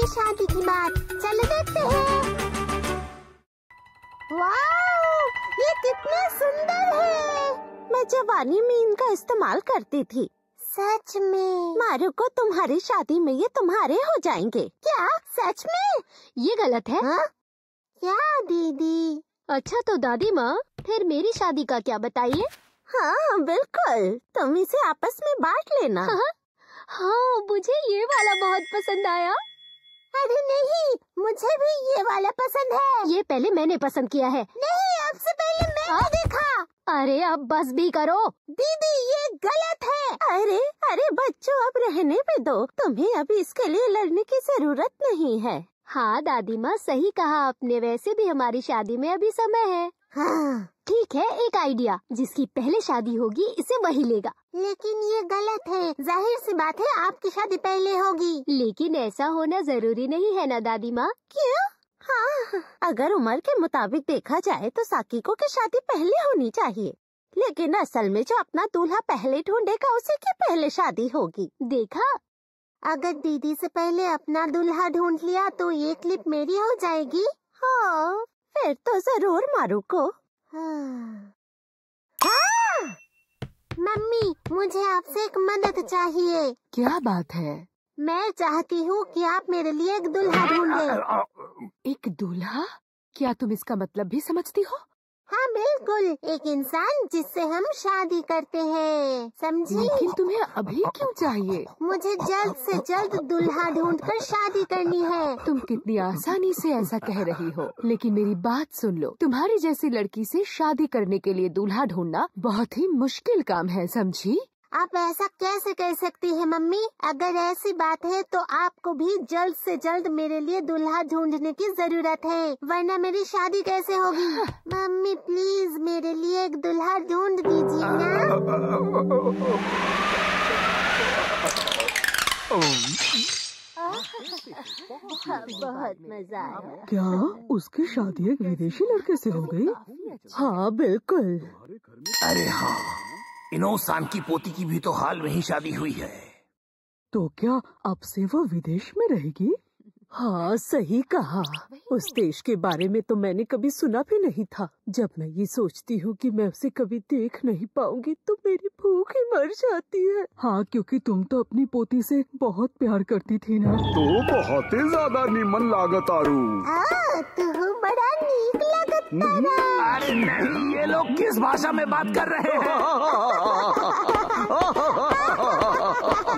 ये शादी की बात। चलो देखते हैं। वाह, ये कितने सुंदर है। मैं जवानी में इनका इस्तेमाल करती थी। सच में? मारुको, तुम्हारी शादी में ये तुम्हारे हो जाएंगे। क्या सच में? ये गलत है। हाँ? क्या दीदी? अच्छा तो दादी माँ, फिर मेरी शादी का क्या बताइए? हाँ बिल्कुल, तुम इसे आपस में बांट लेना। हाँ, मुझे ये वाला बहुत पसंद आया। अरे नहीं, मुझे भी ये वाला पसंद है। ये पहले मैंने पसंद किया है। नहीं, आपसे पहले मैंने देखा। अरे अब बस भी करो। दीदी ये गलत है। अरे अरे बच्चों, अब रहने पे दो। तुम्हें अभी इसके लिए लड़ने की जरूरत नहीं है। हाँ दादी माँ, सही कहा आपने। वैसे भी हमारी शादी में अभी समय है। हाँ ठीक है, एक आइडिया। जिसकी पहले शादी होगी इसे वही लेगा। लेकिन ये गलत है। जाहिर सी बात है आपकी शादी पहले होगी। लेकिन ऐसा होना जरूरी नहीं है ना दादी माँ? क्यों? हाँ, अगर उम्र के मुताबिक देखा जाए तो साकिको की शादी पहले होनी चाहिए। लेकिन असल में जो अपना दूल्हा पहले ढूंढेगा उसी की पहले शादी होगी। देखा? अगर दीदी से पहले अपना दूल्हा ढूंढ लिया तो ये क्लिप मेरी हो जाएगी। हाँ, फिर तो जरूर मारुको। हाँ। मम्मी, मुझे आपसे एक मदद चाहिए। क्या बात है? मैं चाहती हूँ कि आप मेरे लिए एक दूल्हा ढूंढें। एक दूल्हा? क्या तुम इसका मतलब भी समझती हो? हाँ बिल्कुल, एक इंसान जिससे हम शादी करते हैं, समझी? लेकिन तुम्हें अभी क्यों चाहिए? मुझे जल्द से जल्द दूल्हा ढूंढकर शादी करनी है। तुम कितनी आसानी से ऐसा कह रही हो, लेकिन मेरी बात सुन लो। तुम्हारी जैसी लड़की से शादी करने के लिए दूल्हा ढूंढना बहुत ही मुश्किल काम है, समझी? आप ऐसा कैसे कह सकती है मम्मी? अगर ऐसी बात है तो आपको भी जल्द से जल्द मेरे लिए दूल्हा ढूंढने की जरूरत है, वरना मेरी शादी कैसे होगी? मम्मी प्लीज मेरे लिए एक दूल्हा ढूंढ दीजिए ना। बहुत मजा आया। क्या उसकी शादी एक विदेशी लड़के से हो गई? हाँ बिल्कुल। अरे हाँ, इनोसान की पोती की भी तो हाल में ही शादी हुई है। तो क्या अब से वो विदेश में रहेगी? हाँ सही कहा। उस देश के बारे में तो मैंने कभी सुना भी नहीं था। जब मैं ये सोचती हूँ कि मैं उसे कभी देख नहीं पाऊंगी तो मेरी भूख ही मर जाती है। हाँ, क्योंकि तुम तो अपनी पोती से बहुत प्यार करती थी ना। तो बहुत ही ज्यादा निमन लागत आरू। तू बड़ा नीक लागत तारा। अरे नहीं, ये लोग किस भाषा में बात कर रहे हैं?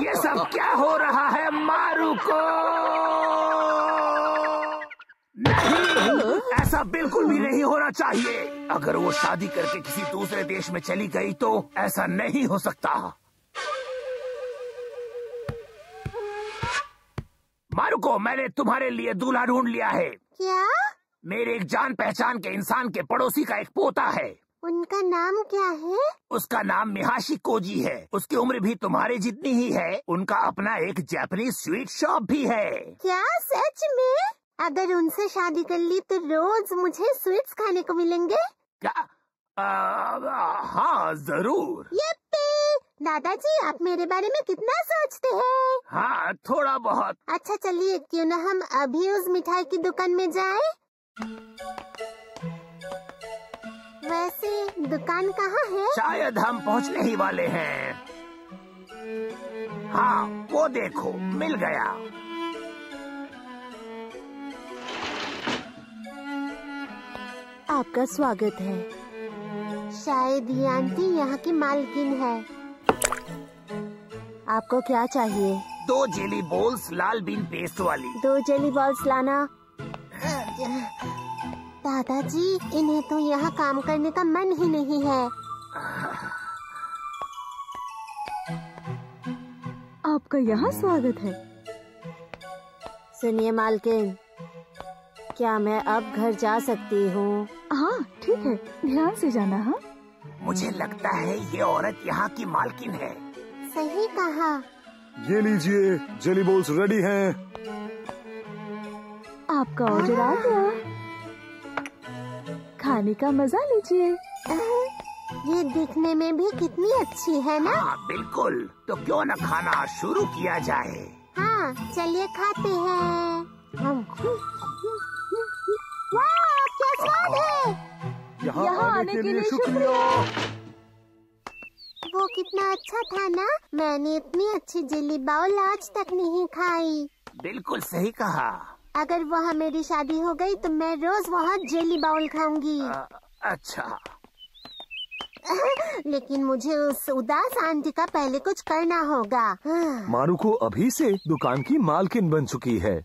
ये सब क्या हो रहा है मारुको? नहीं, ऐसा बिल्कुल भी नहीं होना चाहिए। अगर वो शादी करके किसी दूसरे देश में चली गई तो ऐसा नहीं हो सकता। मारुको, मैंने तुम्हारे लिए दूल्हा ढूंढ लिया है। क्या? मेरे एक जान पहचान के इंसान के पड़ोसी का एक पोता है। उनका नाम क्या है? उसका नाम मिहाशी कोजी है। उसकी उम्र भी तुम्हारे जितनी ही है। उनका अपना एक जापानीज स्वीट शॉप भी है। क्या सच में? अगर उनसे शादी कर ली तो रोज मुझे स्वीट्स खाने को मिलेंगे? क्या? हाँ जरूर। यप्पी! दादाजी, आप मेरे बारे में कितना सोचते हैं? हाँ, थोड़ा बहुत। अच्छा चलिए, क्यों न हम अभी उस मिठाई की दुकान में जाएं? वैसे दुकान कहाँ है? शायद हम पहुँचने ही वाले हैं। हाँ, वो देखो, मिल गया। आपका स्वागत है। शायद ये आंटी यहाँ की मालकिन है। आपको क्या चाहिए? 2 जेली बॉल्स लाल बीन पेस्ट वाली। 2 जेली बॉल्स लाना। दादाजी, इन्हें तो यहाँ काम करने का मन ही नहीं है। आपका यहाँ स्वागत है। सुनिए मालकिन, क्या मैं अब घर जा सकती हूँ? हाँ ठीक है, ध्यान से जाना। हाँ, मुझे लगता है ये औरत यहाँ की मालकिन है। सही कहा। ये लीजिए, जेली बॉल्स रेडी हैं। आपका ऑर्डर आ गया। खाने का मजा लीजिए। ये दिखने में भी कितनी अच्छी है ना? हाँ बिल्कुल, तो क्यों न खाना शुरू किया जाए। हाँ, चलिए खाते हैं। वाह, क्या स्वाद है। यहाँ आने के लिए शुक्रिया। वो कितना अच्छा था ना। मैंने इतनी अच्छी जेली बाउल आज तक नहीं खाई। बिल्कुल सही कहा। अगर वहाँ मेरी शादी हो गई तो मैं रोज वहाँ जेली बाउल खाऊंगी। अच्छा। लेकिन मुझे उस उदास आंटी का पहले कुछ करना होगा। मारुको अभी से दुकान की मालकिन बन चुकी है।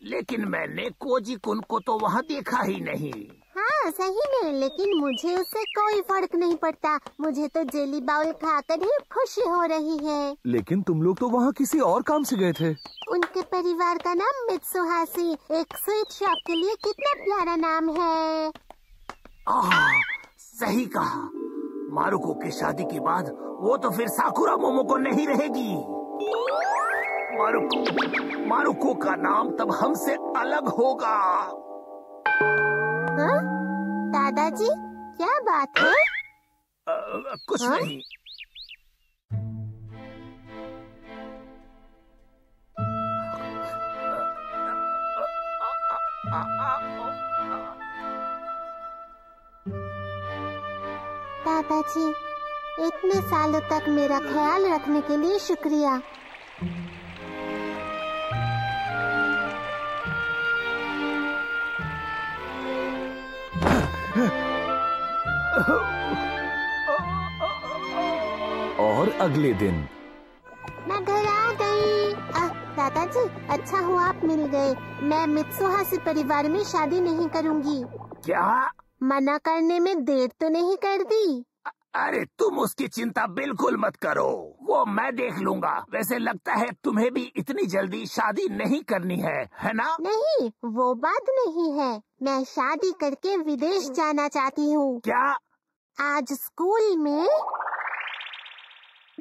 लेकिन मैंने कोजी कुन को तो वहाँ देखा ही नहीं। हाँ सही में, लेकिन मुझे उससे कोई फर्क नहीं पड़ता। मुझे तो जेली बाउल खाकर ही खुशी हो रही है। लेकिन तुम लोग तो वहाँ किसी और काम से गए थे। उनके परिवार का नाम मित्सुहाशी। एक स्वीट शॉप के लिए कितना प्यारा नाम है। सही कहा। मारुको की शादी के बाद वो तो फिर साकुरा मोमोको नहीं रहेगी। मारुको का नाम तब हमसे अलग होगा। हाँ? दादाजी क्या बात है? कुछ नहीं। दादाजी, इतने सालों तक मेरा ख्याल रखने के लिए शुक्रिया। और अगले दिन मैं घर आ गई। दादाजी, अच्छा हुआ आप मिल गए। मैं मित्सुहाशी परिवार में शादी नहीं करूंगी। क्या? मना करने में देर तो नहीं कर दी? अरे तुम उसकी चिंता बिल्कुल मत करो, वो मैं देख लूंगा। वैसे लगता है तुम्हें भी इतनी जल्दी शादी नहीं करनी है ना? नहीं, वो बात नहीं है। मैं शादी करके विदेश जाना चाहती हूँ। क्या? आज स्कूल में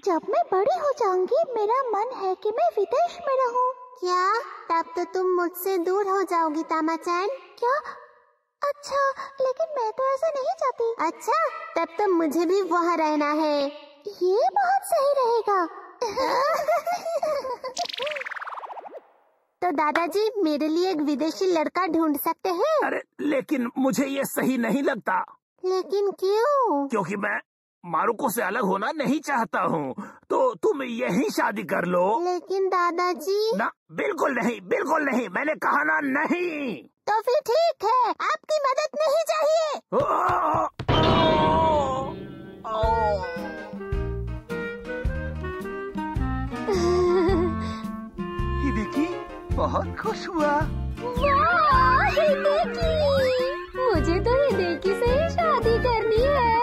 जब मैं बड़ी हो जाऊंगी मेरा मन है कि मैं विदेश में रहूं। क्या? तब तो तुम मुझसे दूर हो जाओगी तामा-चैन। क्या? अच्छा, लेकिन मैं तो ऐसा नहीं चाहती। अच्छा, तब तो मुझे भी वहाँ रहना है। ये बहुत सही रहेगा। तो दादाजी मेरे लिए एक विदेशी लड़का ढूंढ सकते हैं? अरे लेकिन मुझे ये सही नहीं लगता। लेकिन क्यों? क्योंकि मैं मारुको से अलग होना नहीं चाहता हूँ। तो तुम यही शादी कर लो। लेकिन दादाजी। ना, बिल्कुल नहीं, बिल्कुल नहीं। मैंने कहा ना, नहीं। तो फिर ठीक है, आपकी मदद नहीं चाहिए। हिदेकी बहुत खुश हुआ। वाह, हिदेकी! मुझे तो हिदेकी से ही शादी करनी है।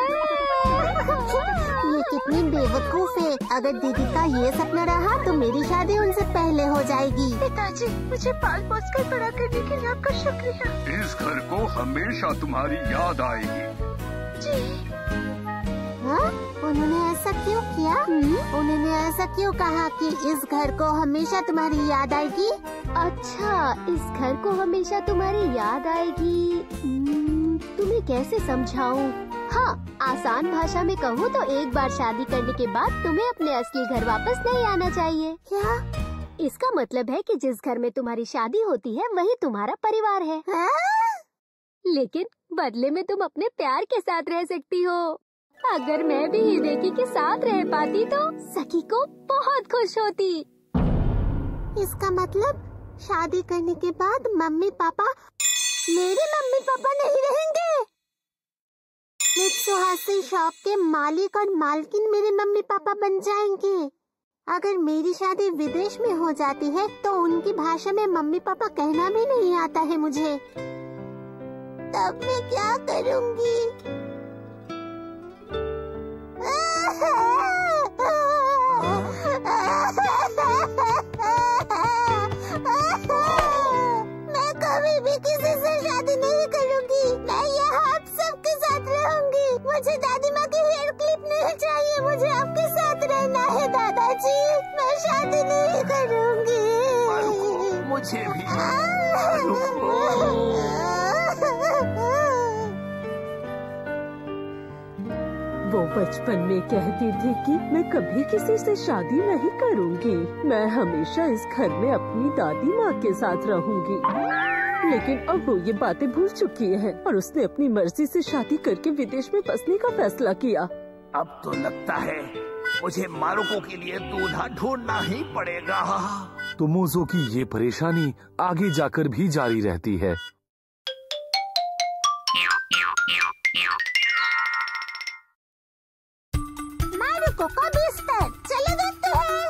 ये कितनी बेवकूफ है। अगर दीदी का ये सपना रहा तो मेरी शादी उनसे पहले हो जाएगी। पिताजी, मुझे पाल पोस कर बड़ा करने के लिए आपका शुक्रिया। इस घर को हमेशा तुम्हारी याद आएगी। जी। हाँ? उन्होंने ऐसा क्यों किया? उन्होंने ऐसा क्यों कहा कि इस घर को हमेशा तुम्हारी याद आएगी? अच्छा, इस घर को हमेशा तुम्हारी याद आएगी। तुम्हें कैसे समझाऊं? हाँ, आसान भाषा में कहूँ तो एक बार शादी करने के बाद तुम्हें अपने असली घर वापस नहीं आना चाहिए। क्या? इसका मतलब है कि जिस घर में तुम्हारी शादी होती है वही तुम्हारा परिवार है। लेकिन बदले में तुम अपने प्यार के साथ रह सकती हो। अगर मैं भी हिदेकी के साथ रह पाती तो सखी को बहुत खुश होती। इसका मतलब शादी करने के बाद मम्मी पापा, मेरे मम्मी पापा नहीं रहेंगे। मित्सुहाशी शॉप के मालिक और मालकिन मेरे मम्मी पापा बन जाएंगे। अगर मेरी शादी विदेश में हो जाती है तो उनकी भाषा में मम्मी पापा कहना भी नहीं आता है मुझे। तब मैं क्या करूँगी? मैं कभी भी किसी से शादी नहीं करूँगी। मैं यहाँ आप सबके साथ रहूँगी। मुझे दादी माँ की हेयर क्लिप नहीं चाहिए। मुझे आपके साथ रहना है दादाजी। मैं शादी नहीं करूँगी। मुझे भी। वो बचपन में कहती थी कि मैं कभी किसी से शादी नहीं करूंगी, मैं हमेशा इस घर में अपनी दादी माँ के साथ रहूंगी। लेकिन अब वो ये बातें भूल चुकी है और उसने अपनी मर्जी से शादी करके विदेश में बसने का फैसला किया। अब तो लगता है मुझे मारुको के लिए दूल्हा ढूंढना ही पड़ेगा। तोमोज़ो की ये परेशानी आगे जाकर भी जारी रहती है। मारुको का बिस्तर, चले देखते हैं।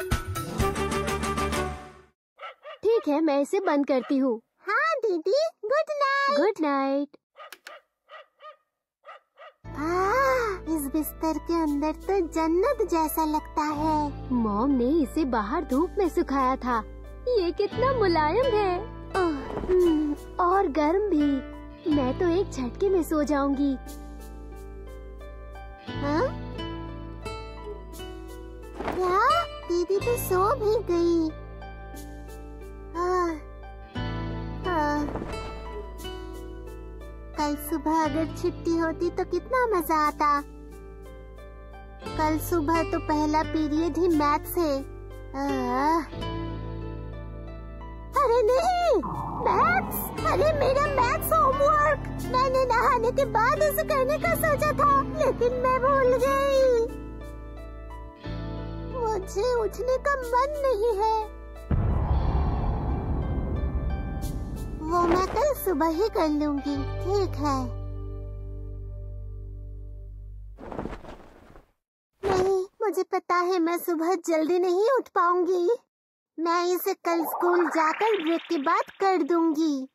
ठीक है, मैं इसे बंद करती हूँ। हाँ दीदी, गुड नाइट। Good night. इस बिस्तर के अंदर तो जन्नत जैसा लगता है। मॉम ने इसे बाहर धूप में सुखाया था। ये कितना मुलायम है और गर्म भी। मैं तो एक झटके में सो जाऊंगी। हाँ? क्या? दीदी तो सो भी गई। कल सुबह अगर छुट्टी होती तो कितना मजा आता। कल सुबह तो पहला पीरियड ही मैथ्स है। अरे नहीं, मैथ्स! अरे मेरा मैथ्स होमवर्क! मैंने नहाने के बाद उसे करने का सोचा था, लेकिन मैं भूल गई। मुझे उठने का मन नहीं है। वो मैं कल सुबह ही कर लूंगी। ठीक है। नहीं, मुझे पता है मैं सुबह जल्दी नहीं उठ पाऊंगी। मैं इसे कल स्कूल जाकर ब्रेक के बाद कर दूंगी।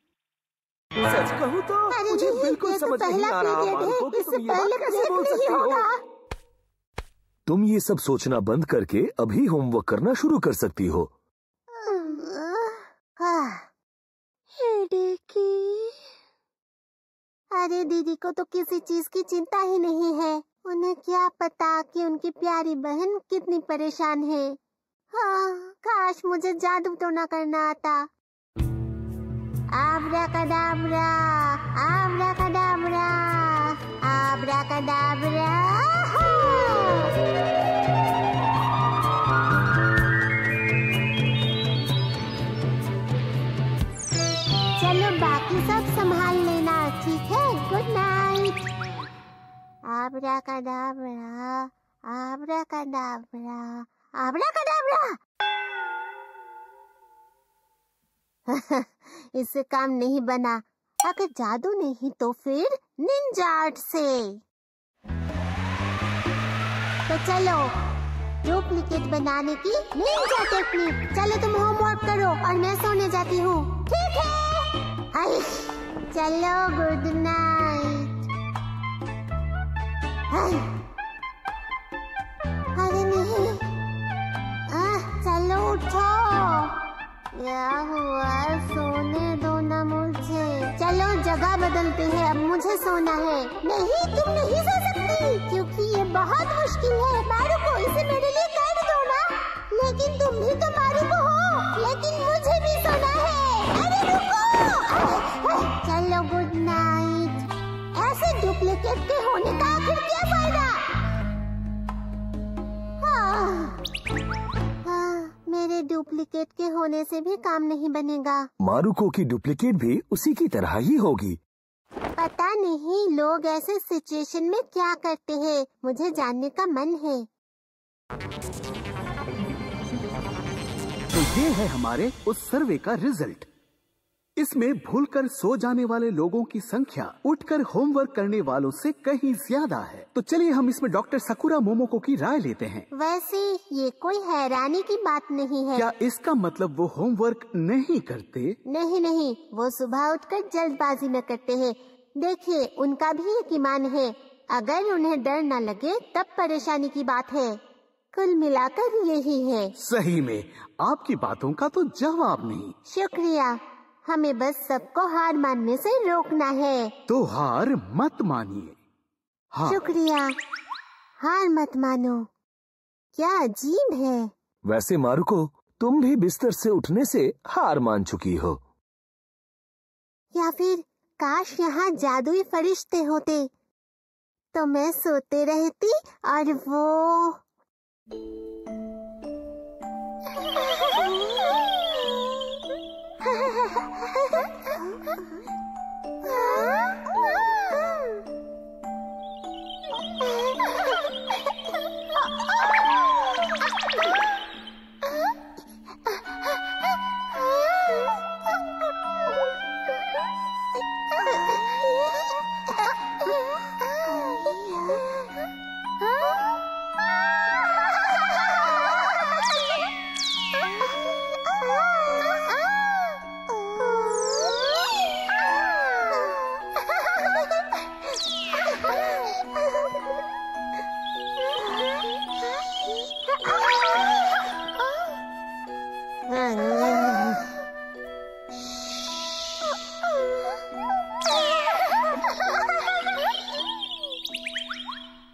सच कहूँ तो मुझे बिल्कुल समझ नहीं आ रहा मारुको कि तुम ये बात कैसे बोल सकती हो। तुम ये सब सोचना बंद करके अभी होमवर्क करना शुरू कर सकती हो। अरे दीदी को तो किसी चीज की चिंता ही नहीं है। उन्हें क्या पता कि उनकी प्यारी बहन कितनी परेशान है। हाँ, काश मुझे जादू टोना करना आता। आब्राकडाब्रा, आब्राकडाब्रा, आब्राकडाब्रा। चलो बाकी सब संभाल लेना, ठीक है? Good night. Abracadabra, abracadabra, abracadabra. इससे काम नहीं बना। अगर जादू नहीं तो फिर निंजा आर्ट से। तो चलो, डुप्लीकेट बनाने की निंजा टेक्निक। चलो तुम होमवर्क करो और मैं सोने जाती हूँ। ठीक है? चलो गुड नाइट। अरे नहीं, चलो उठो। क्या हुआ? सोने दो ना मुझे। चलो जगह बदलते हैं, अब मुझे सोना है। नहीं, तुम नहीं सो सकती क्योंकि ये बहुत मुश्किल है। मारुको, इसे मेरे लिए कर दो ना। लेकिन तुम भी तो मारुको हो। लेकिन मुझे भी सोना है। अरे रुको। चलो गुड नाइट। ऐसे डुप्लीकेट के होने का आखिर क्या फायदा? मेरे डुप्लीकेट के होने से भी काम नहीं बनेगा। मारुको की डुप्लीकेट भी उसी की तरह ही होगी। पता नहीं लोग ऐसे सिचुएशन में क्या करते हैं। मुझे जानने का मन है। तो ये है हमारे उस सर्वे का रिजल्ट। इसमें भूलकर सो जाने वाले लोगों की संख्या उठकर होमवर्क करने वालों से कहीं ज्यादा है। तो चलिए हम इसमें डॉक्टर सकुरा मोमोको की राय लेते हैं। वैसे ये कोई हैरानी की बात नहीं है। क्या इसका मतलब वो होमवर्क नहीं करते? नहीं, वो सुबह उठकर जल्दबाजी में करते हैं। देखिए, उनका भी एक ईमान है। अगर उन्हें डर न लगे तब परेशानी की बात है। कुल मिलाकर यही है। सही में आपकी बातों का तो जवाब नहीं। शुक्रिया। हमें बस सबको हार मानने से रोकना है। तो हार मत मानिए। हाँ। शुक्रिया। हार मत मानो। क्या अजीब है। वैसे मारुको, तुम भी बिस्तर से उठने से हार मान चुकी हो। या फिर काश यहाँ जादुई फरिश्ते होते तो मैं सोते रहती और वो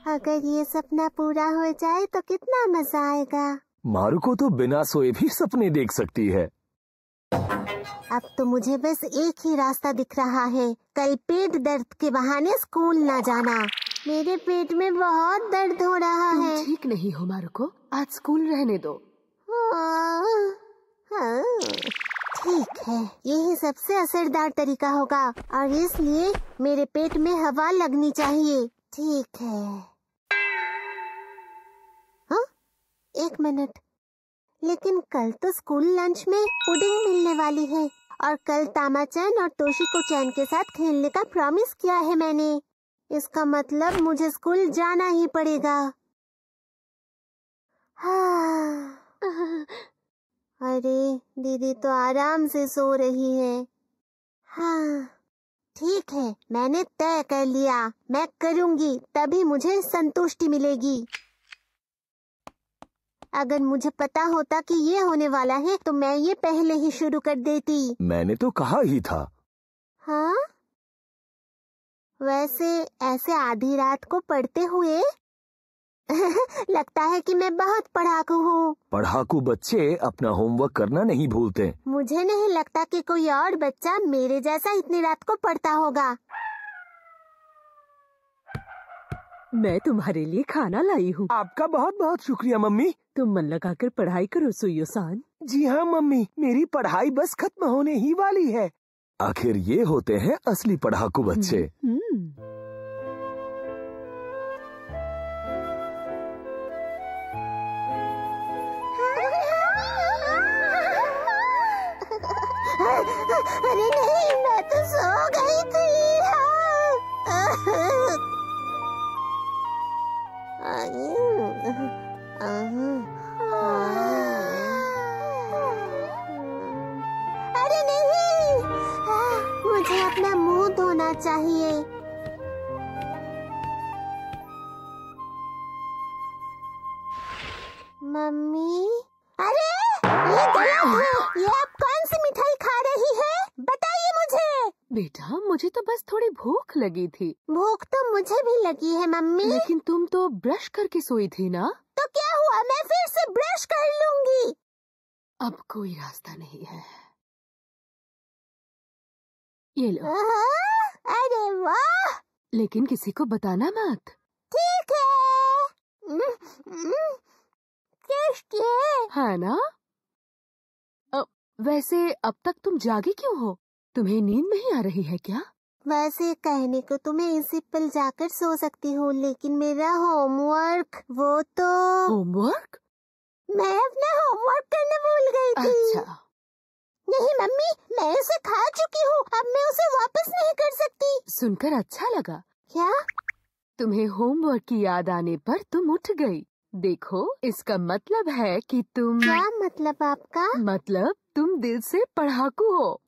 अगर ये सपना पूरा हो जाए तो कितना मजा आएगा। मारुको तो बिना सोए भी सपने देख सकती है। अब तो मुझे बस एक ही रास्ता दिख रहा है, कल पेट दर्द के बहाने स्कूल ना जाना। मेरे पेट में बहुत दर्द हो रहा तुम है। ठीक नहीं हो मारुको, आज स्कूल रहने दो। हाँ, ठीक है, यही सबसे असरदार तरीका होगा और इसलिए मेरे पेट में हवा लगनी चाहिए। ठीक है। हाँ, 1 मिनट, लेकिन कल तो स्कूल लंच में पुडिंग मिलने वाली है और कल तामाचन और तोशिको चैन के साथ खेलने का प्रॉमिस किया है मैंने। इसका मतलब मुझे स्कूल जाना ही पड़ेगा। हाँ। अरे दीदी तो आराम से सो रही है। हाँ ठीक है, मैंने तय कर लिया, मैं करूंगी तभी मुझे संतुष्टि मिलेगी। अगर मुझे पता होता कि ये होने वाला है तो मैं ये पहले ही शुरू कर देती। मैंने तो कहा ही था। हाँ, वैसे ऐसे आधी रात को पढ़ते हुए लगता है कि मैं बहुत पढ़ाकू हूँ। पढ़ाकू बच्चे अपना होमवर्क करना नहीं भूलते। मुझे नहीं लगता कि कोई और बच्चा मेरे जैसा इतनी रात को पढ़ता होगा। मैं तुम्हारे लिए खाना लाई हूँ। आपका बहुत बहुत शुक्रिया मम्मी। तुम मन लगाकर पढ़ाई करो सुयो-सान। जी हाँ मम्मी, मेरी पढ़ाई बस खत्म होने ही वाली है। आखिर ये होते हैं असली पढ़ाकू बच्चे। अरे नहीं, मैं तो सो गई थी। अरे नहीं, मुझे अपना मुंह धोना चाहिए। मम्मी, अरे ये गलत है। ये आप कौन सी मिठाई खा रही है? बताइए मुझे। बेटा, मुझे तो बस थोड़ी भूख लगी थी। भूख तो मुझे भी लगी है मम्मी। लेकिन तुम तो ब्रश करके सोई थी ना? तो क्या हुआ, मैं फिर से ब्रश कर लूंगी। अब कोई रास्ता नहीं है। ये लो। अरे वाह। लेकिन किसी को बताना मत। ठीक है। टेस्टी है। हाँ ना? वैसे अब तक तुम जागी क्यों हो? तुम्हें नींद नहीं आ रही है क्या? वैसे कहने को तो मैं इसी पल जाकर सो सकती हूँ, लेकिन मेरा होमवर्क, वो तो। होमवर्क? मैं अपना होमवर्क करने भूल गई थी। अच्छा। नहीं मम्मी, मैं उसे खा चुकी हूँ, अब मैं उसे वापस नहीं कर सकती। सुनकर अच्छा लगा। क्या? तुम्हें होमवर्क की याद आने पर तुम उठ गई। देखो, इसका मतलब है कि तुम। क्या मतलब आपका? मतलब तुम दिल से पढ़ाकू हो।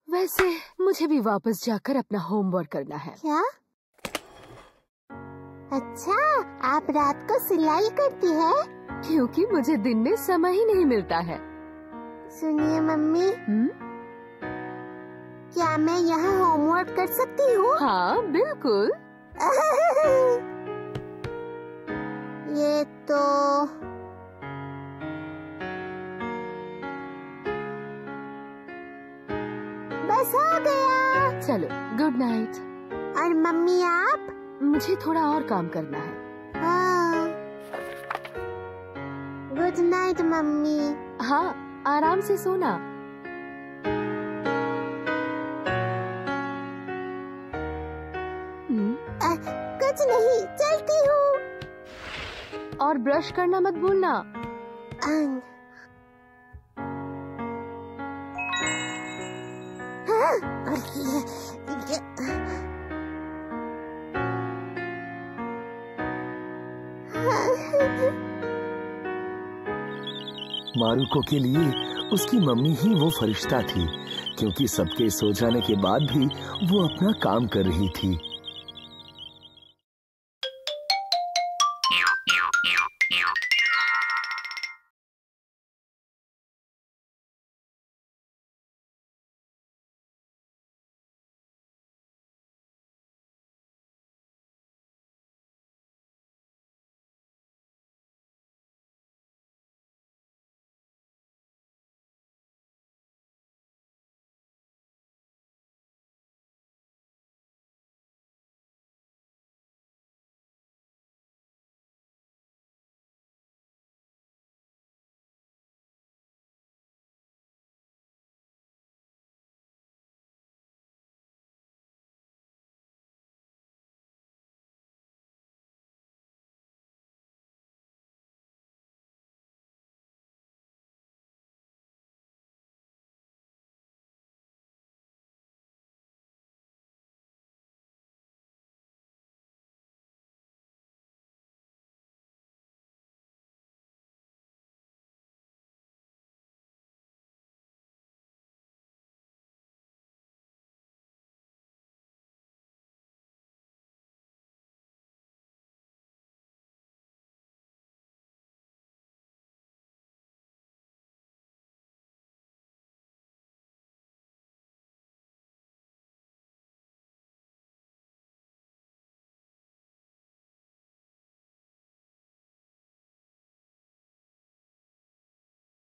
वैसे मुझे भी वापस जाकर अपना होमवर्क करना है। क्या? अच्छा, आप रात को सिलाई करती है? क्योंकि मुझे दिन में समय ही नहीं मिलता है। सुनिए मम्मी, क्या मैं यहाँ होमवर्क कर सकती हूँ? हाँ बिल्कुल। ये तो बस हो गया। चलो गुड नाइट। और मम्मी आप? मुझे थोड़ा और काम करना है। Good night mummy. हाँ, आराम से सोना। कुछ नहीं, चलती हूँ। और ब्रश करना मत भूलना। मारुको के लिए उसकी मम्मी ही वो फरिश्ता थी, क्योंकि सबके सो जाने के बाद भी वो अपना काम कर रही थी।